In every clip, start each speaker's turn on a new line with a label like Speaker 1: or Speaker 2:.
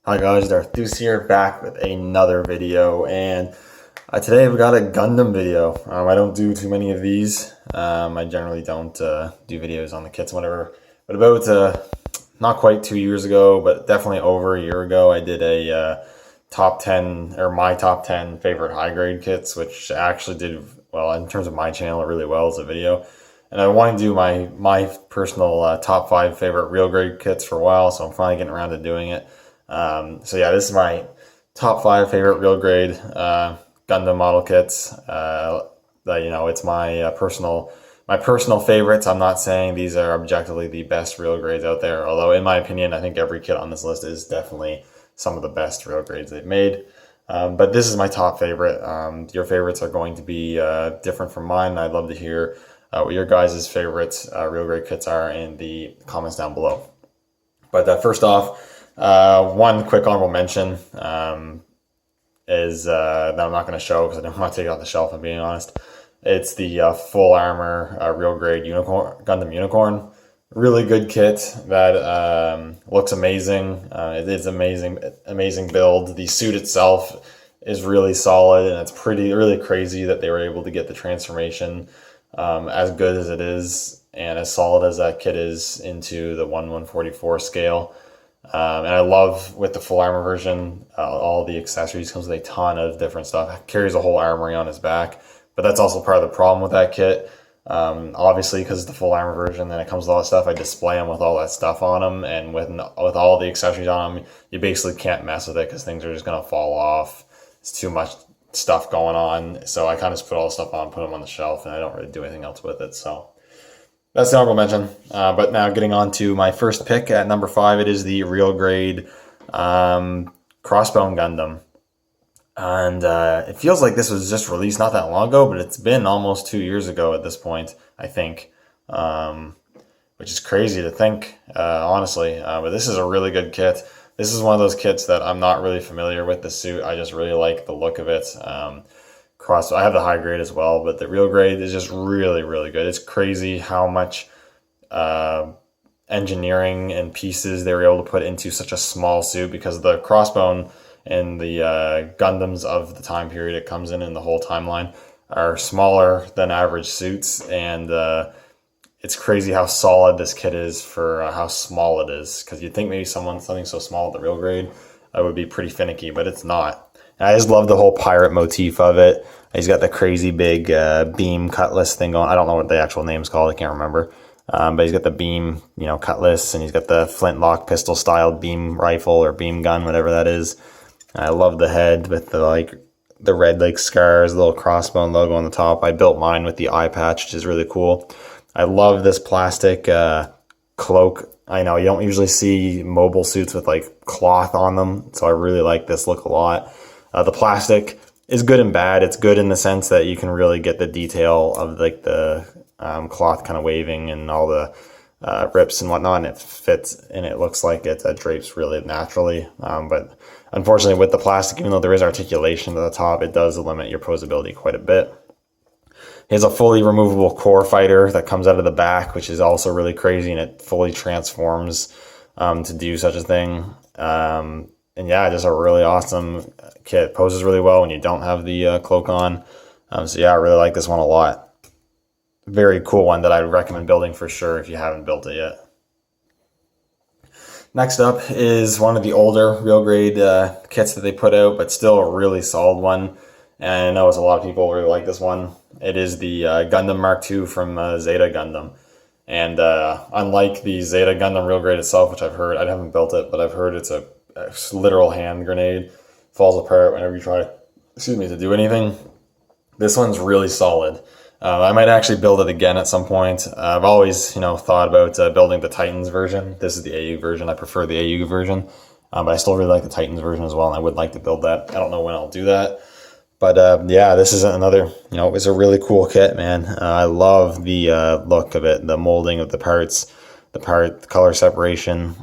Speaker 1: Hi guys, Darthus here, back with another video, and today we got a Gundam video. I don't do too many of these. I generally don't do videos on the kits and whatever. But about not quite 2 years ago, but definitely over a year ago, I did a top 10 or my top 10 favorite high grade kits, which actually did well in terms of my channel really well as a video. And I wanted to do my personal top 5 favorite real grade kits for a while, so I'm finally getting around to doing it. So yeah, this is my top 5 favorite real grade Gundam model kits. It's my personal favorites. I'm not saying these are objectively the best real grades out there, although in my opinion, I think every kit on this list is definitely some of the best real grades they've made. But this is my top favorite. Your favorites are going to be different from mine. I'd love to hear what your guys' favorites real grade kits are in the comments down below. But first off, one quick honorable mention is that I'm not going to show because I don't want to take it off the shelf, I'm being honest. It's the full armor real grade Gundam Unicorn. Really good kit that looks amazing. It's amazing build. The suit itself is really solid, and it's really crazy that they were able to get the transformation as good as it is and as solid as that kit is into the 1/144 scale. And I love with the full armor version, all the accessories. Comes with a ton of different stuff. Carries a whole armory on his back, but that's also part of the problem with that kit. Obviously, because it's the full armor version, then it comes with all that stuff. I display them with all that stuff on them, and with all the accessories on them, you basically can't mess with it because things are just gonna fall off. It's too much stuff going on, so I kind of just put all the stuff on, put them on the shelf, and I don't really do anything else with it. So that's the honorable mention. But now getting on to my first pick at number 5, it is the real grade Crossbone Gundam. And it feels like this was just released not that long ago, but it's been almost 2 years ago at this point, I think. Which is crazy to think, honestly. But this is a really good kit. This is one of those kits that I'm not really familiar with the suit. I just really like the look of it. I have the high grade as well, but the real grade is just really, really good. It's crazy how much engineering and pieces they were able to put into such a small suit, because the Crossbone and the Gundams of the time period it comes in the whole timeline are smaller than average suits, and it's crazy how solid this kit is for how small it is, because you'd think maybe something so small at the real grade would be pretty finicky, but it's not. And I just love the whole pirate motif of it. He's got the crazy big beam cutlass thing going. I don't know what the actual name's called. I can't remember. But he's got the beam, cutlass, and he's got the flintlock pistol style beam rifle or beam gun, whatever that is. I love the head with the red scars, the little crossbone logo on the top. I built mine with the eye patch, which is really cool. I love this plastic cloak. I know you don't usually see mobile suits with cloth on them, so I really like this look a lot. The plastic is good and bad. It's good in the sense that you can really get the detail of the cloth kind of waving and all the rips and whatnot, and it fits and it looks like it drapes really naturally. But unfortunately with the plastic, even though there is articulation at the top, it does limit your posability quite a bit. He has a fully removable core fighter that comes out of the back, which is also really crazy, and it fully transforms to do such a thing. And yeah, just a really awesome kit. Poses really well when you don't have the cloak on. So yeah, I really like this one a lot. Very cool one that I would recommend building for sure if you haven't built it yet. Next up is one of the older real grade kits that they put out, but still a really solid one. And I know a lot of people really like this one. It is the Gundam Mark II from Zeta Gundam. And unlike the Zeta Gundam real grade itself, which I've heard, I haven't built it, but I've heard it's a literal hand grenade, falls apart whenever you try to do anything. This one's really solid. I might actually build it again at some point. I've always thought about building the Titans version. This is the AU version. I prefer the AU version, but I still really like the Titans version as well, and I would like to build that. I don't know when I'll do that, but yeah, this is another, it's a really cool kit, man. I love the look of it, the molding of the parts, the color separation,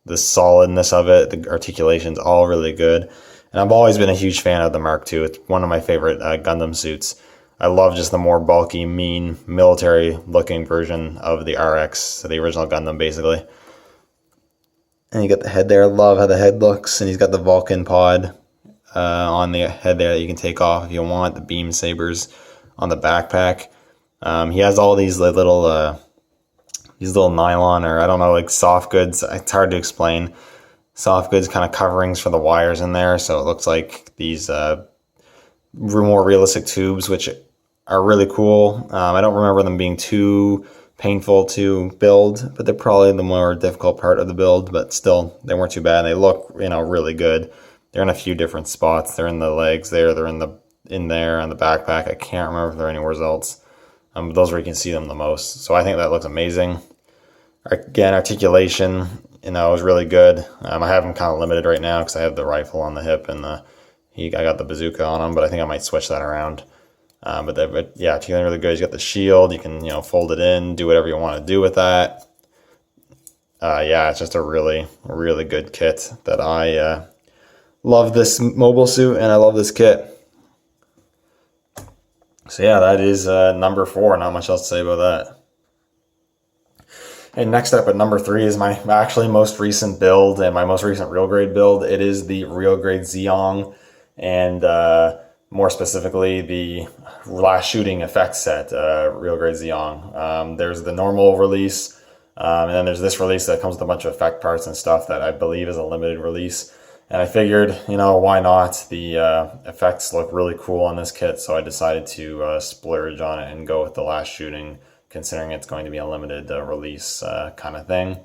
Speaker 1: the solidness of it, the articulation's all really good. And I've always been a huge fan of the Mark II. It's one of my favorite Gundam suits. I love just the more bulky, mean, military looking version of the RX, so the original Gundam basically. And you got the head there. I love how the head looks. And he's got the Vulcan pod on the head there that you can take off if you want. The beam sabers on the backpack. He has all these little nylon, or I don't know, like soft goods. It's hard to explain. Soft goods kind of coverings for the wires in there. So it looks like these more realistic tubes, which are really cool. I don't remember them being too painful to build, but they're probably the more difficult part of the build, but still they weren't too bad. They look, really good. They're in a few different spots. They're in the legs there, they're in there on the backpack. I can't remember if they're anywhere else. Those where you can see them the most. So I think that looks amazing. Again, articulation, is really good. I have them kind of limited right now because I have the rifle on the hip and I got the bazooka on him, but I think I might switch that around. But yeah, articulating really good. He's got the shield. You can, fold it in, do whatever you want to do with that. Yeah, it's just a really, really good kit that I love this mobile suit and I love this kit. So yeah, that is number 4. Not much else to say about that. And next up at number 3 is my actually most recent build and my most recent real grade build. It is the real grade Zeong, and more specifically the last shooting effects set, real grade Zeong. There's the normal release, and then there's this release that comes with a bunch of effect parts and stuff that I believe is a limited release. And I figured, why not? The effects look really cool on this kit, so I decided to splurge on it and go with the last shooting, considering it's going to be a limited release kind of thing.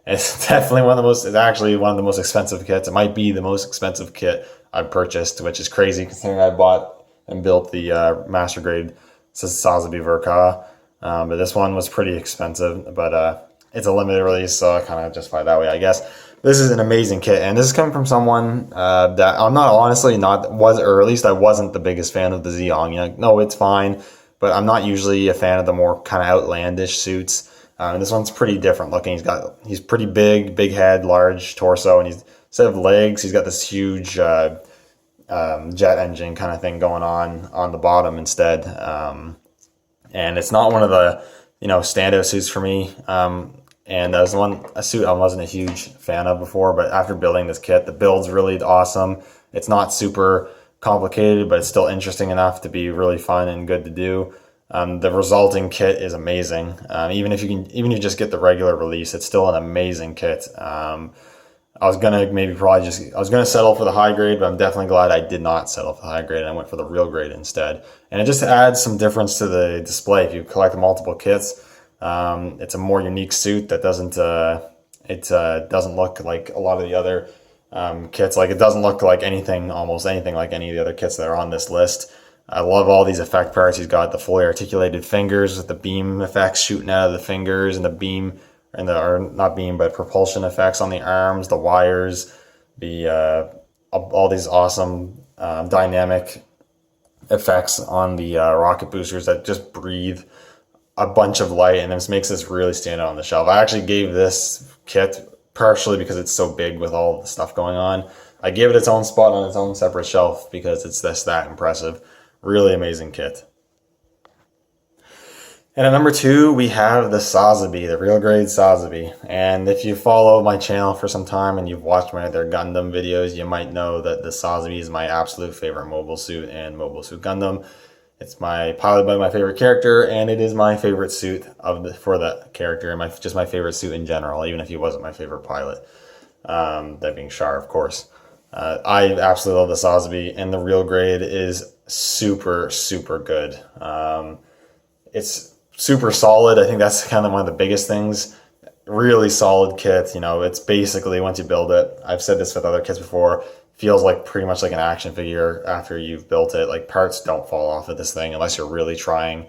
Speaker 1: It's definitely it's actually one of the most expensive kits. It might be the most expensive kit I've purchased, which is crazy considering I bought and built the master grade Azubi Verka. But this one was pretty expensive, but it's a limited release, so I kind of justify it that way, I guess. This is an amazing kit, and this is coming from someone that I'm not honestly or at least I wasn't the biggest fan of the Zeong. No, it's fine, but I'm not usually a fan of the more kind of outlandish suits. And this one's pretty different looking. He's pretty big head, large torso, and instead of legs, he's got this huge jet engine kind of thing going on the bottom instead. And it's not one of the standout suits for me. And that was a suit I wasn't a huge fan of before, but after building this kit, the build's really awesome. It's not super complicated, but it's still interesting enough to be really fun and good to do. The resulting kit is amazing. Even if you just get the regular release, it's still an amazing kit. I was gonna settle for the high grade, but I'm definitely glad I did not settle for the high grade and I went for the real grade instead. And it just adds some difference to the display if you collect multiple kits. It's a more unique suit that doesn't look like a lot of the other kits. Like, it doesn't look like almost anything like any of the other kits that are on this list. I love all these effect parts. He's got the fully articulated fingers with the beam effects shooting out of the fingers, and the beam or not beam but propulsion effects on the arms, the wires, all these awesome dynamic effects on the rocket boosters that just breathe a bunch of light, and this makes this really stand out on the shelf. I actually gave this kit, partially because it's so big with all the stuff going on, I gave it its own spot on its own separate shelf because it's that impressive. Really amazing kit. And at number 2, we have the Azubi, the real grade Azubi. And if you follow my channel for some time and you've watched my other Gundam videos, you might know that the Azubi is my absolute favorite mobile suit and mobile suit Gundam. It's piloted by my favorite character, and it is my favorite suit for that character, and just my favorite suit in general, even if he wasn't my favorite pilot. That being Char, of course. I absolutely love the Azubi, and the real grade is super, super good. It's super solid. I think that's kind of one of the biggest things. Really solid kit. It's basically, once you build it, I've said this with other kits before, feels like pretty much like an action figure after you've built it. Like, parts don't fall off of this thing unless you're really trying.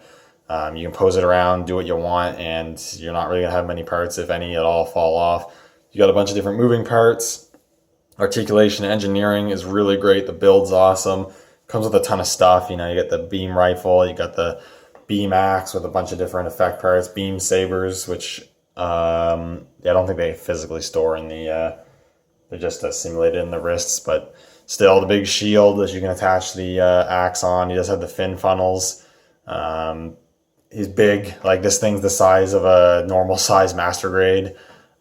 Speaker 1: You can pose it around, do what you want, and you're not really gonna have many parts, if any at all, fall off. You got a bunch of different moving parts. Articulation, engineering is really great. The build's awesome. Comes with a ton of stuff. You get the beam rifle, you got the beam axe with a bunch of different effect parts, beam sabers, which I don't think they physically store in the they're just simulated in the wrists, but still, the big shield that you can attach the axe on. He does have the fin funnels. He's big. Like, this thing's the size of a normal size master grade.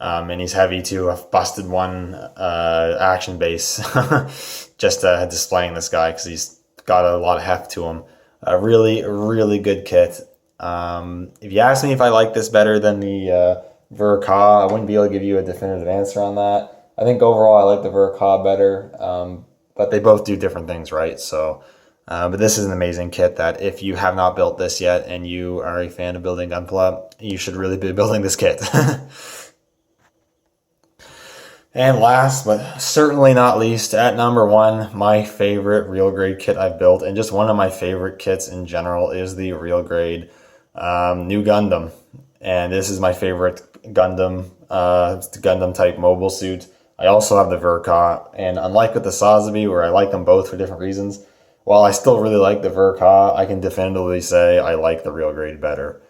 Speaker 1: And he's heavy too. I've busted one action base just displaying this guy because he's got a lot of heft to him. A really good kit. If you ask me if I like this better than the Ver-Ka, I wouldn't be able to give you a definitive answer on that. I think overall I like the Ver-Ka better, but they both do different things, right? So, but this is an amazing kit that if you have not built this yet and you are a fan of building Gunpla, you should really be building this kit. And last, but certainly not least, at number one, my favorite real grade kit I've built, and just one of my favorite kits in general, is the real grade New Gundam. And this is my favorite Gundam, Gundam type mobile suit. I also have the Ver-Ka, and unlike with the Azubi, where I like them both for different reasons, while I still really like the Ver-Ka, I can definitively say I like the real grade better.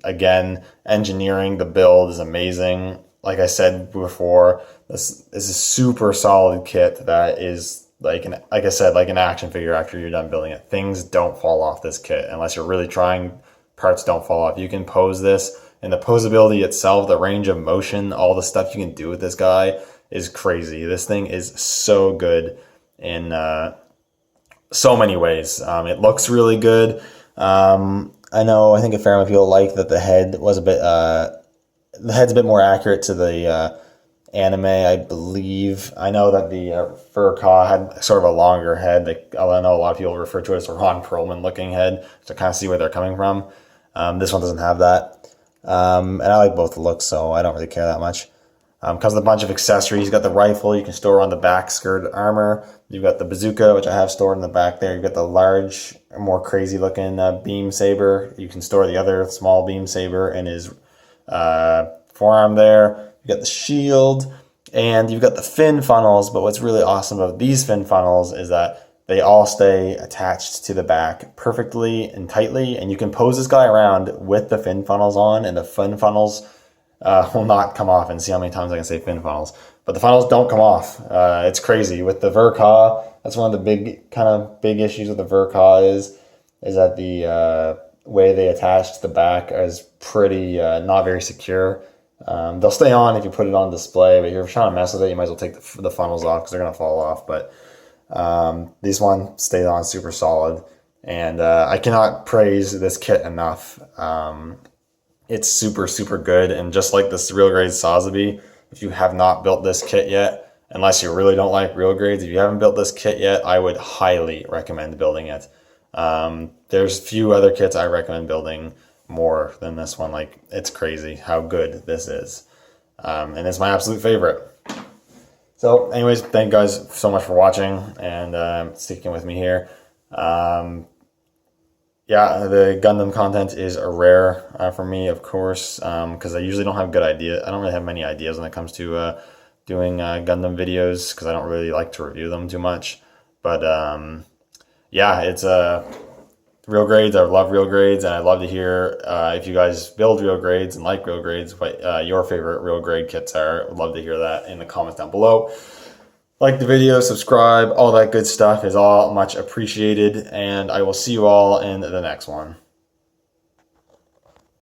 Speaker 1: Again, engineering, the build is amazing. Like I said before, this is a super solid kit that is like I said, like an action figure after you're done building it. Things don't fall off this kit unless you're really trying. Parts don't fall off. You can pose this, and the posability itself, the range of motion, all the stuff you can do with this guy is crazy. This thing is so good in so many ways. It looks really good. I think a fair amount of people like that the head was a bit. The head's a bit more accurate to the anime, I believe. I know that the Ver-Ka had sort of a longer head. I know a lot of people refer to it as a Ron Perlman looking head to kind of see where they're coming from. This one doesn't have that. And I like both the looks, so I don't really care that much. Comes with a bunch of accessories. You've got the rifle you can store on the back skirt armor. You've got the bazooka, which I have stored in the back there. You've got the large, more crazy looking beam saber. You can store the other small beam saber in his forearm there. You've got the shield, and you've got the fin funnels. But what's really awesome about these fin funnels is that they all stay attached to the back perfectly and tightly, and you can pose this guy around with the fin funnels on, and the fin funnels will not come off. And see how many times I can say fin funnels, but the funnels don't come off. It's crazy. With the Ver-Ka, that's one of the big issues with the Ver-Ka is that the way they attach to the back is pretty not very secure. They'll stay on if you put it on display, but if you're trying to mess with it, you might as well take the funnels off because they're going to fall off. But this one stayed on super solid, and I cannot praise this kit enough. It's super good, and just like this real grade Azubi, if you have not built this kit yet, unless you really don't like real grades, if you haven't built this kit yet, I would highly recommend building it. There's few other kits I recommend building more than this one. Like, it's crazy how good this is. And it's my absolute favorite. So anyways, thank you guys so much for watching and sticking with me here. Yeah, the Gundam content is rare for me, of course, because I usually don't have good ideas. I don't really have many ideas when it comes to doing Gundam videos because I don't really like to review them too much. But yeah, it's real grades. I love real grades, and I'd love to hear if you guys build real grades and like real grades, what your favorite real grade kits are. I'd love to hear that in the comments down below. Like the video, subscribe, all that good stuff is all much appreciated, and I will see you all in the next one.